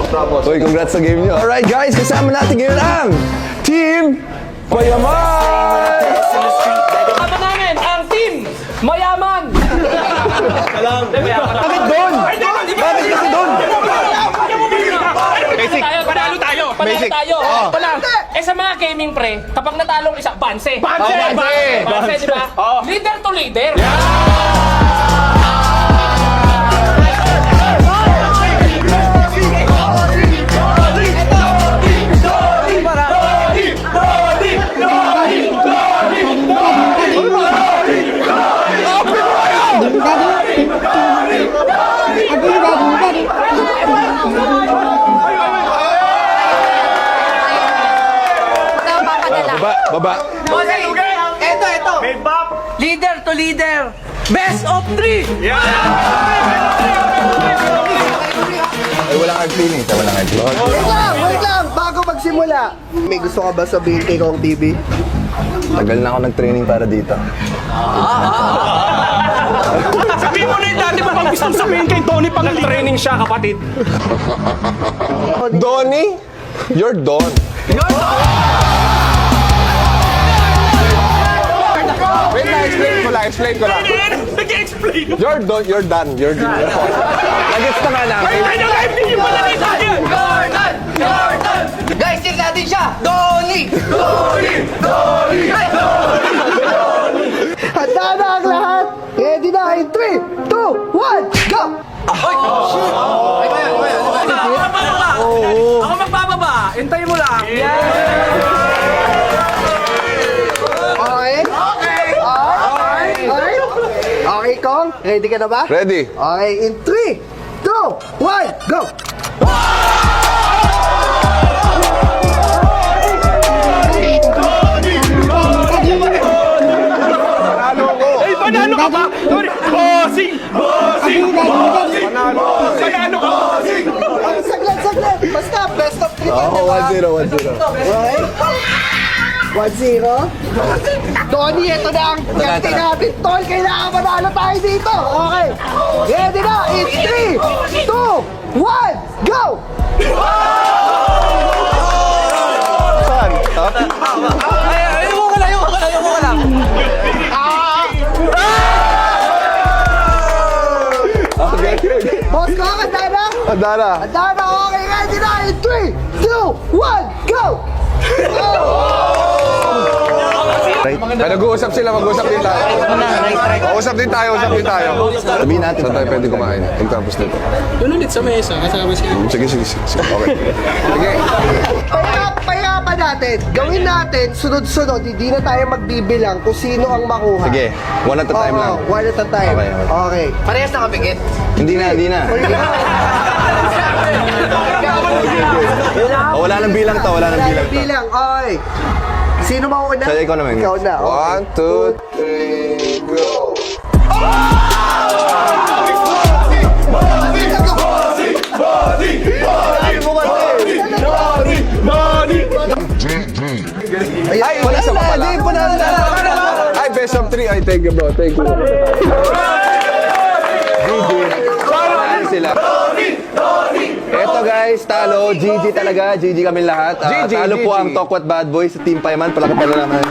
Uy, congrats sa game nyo. Alright guys, kasama natin ngayon ang Team Payaman! Kasama namin ang Team Mayaman! Bakit doon? Bakit kasi doon? Basic. Panalo tayo. Panalo tayo. Eh sa mga gaming pre, kapag natalong isa, banse. Banse, di ba? Leader to leader. Baba. Ito. Leader to leader. Best of 3. Ay, walang hard feelings. Walang hard feelings. Wait lang! Bago magsimula, may gusto ka ba sabihin kay Kong TV? Tagal na ako nag-training para dito. Sabihin mo na yung dati mo pang gusto sabihin kay Tony pag nag-training siya, kapatid. Donnie, you're Don. Wait na, explain ko lang. Nag-explain. You're Don, you're done. Nagets na nga lang. Live din yung palalita niya. Guys, check natin siya. Donnie. Handa na ang lahat! Ready na in 3, 2, 1, go! Ako magbababa. Hintayin mo lang. Okay, Kong? Ready ka na ba? Ready? Okay, in 3, 2, 1, go! Panalo ka ba? Bossing! Panalo ka! Saglit! Basta, best of 3 Oo, 1-0. Okay? 1-0. Tony, ito na ang ganti natin, Tol. Kailangan manalo tayo dito. Okay. Ready na? It's 3, 2, 1, go! Saan? Ayoko ka lang. Okay. Boss ko, handa na? Handa na. Handa na, okay. Ready na? In 3, 2, 1, go! Ay, nag-uusap sila, mag-uusap din tayo. Usap din tayo. Sabihin natin, saan tayo pwede kumain? Pagtapos nito. Doon ulit sa mesa, kasama siya. Sige. Okay. Sige. Payapa natin. Gawin natin, sunod-sunod. Hindi na tayo magbibilang kung sino ang makuha. Sige, one at a time lang. One at a time. Okay. Okay. Parehas na kabigit. Hindi na. Oh, wala nang bilang to. Bilang. Okay. Sino mauna? Sa'yo, ikaw naman. Ikaw na. Okay. 1, 2, 3, go! Ay, wala sa pala. Ay, best of 3. Ay, thank you, bro. Thank you. GG. Parang sila. Eto guys, talo. GG talaga. GG kami lahat. Talo po ang Tokwat Bad Boys sa Team Payaman. Palakpakan naman.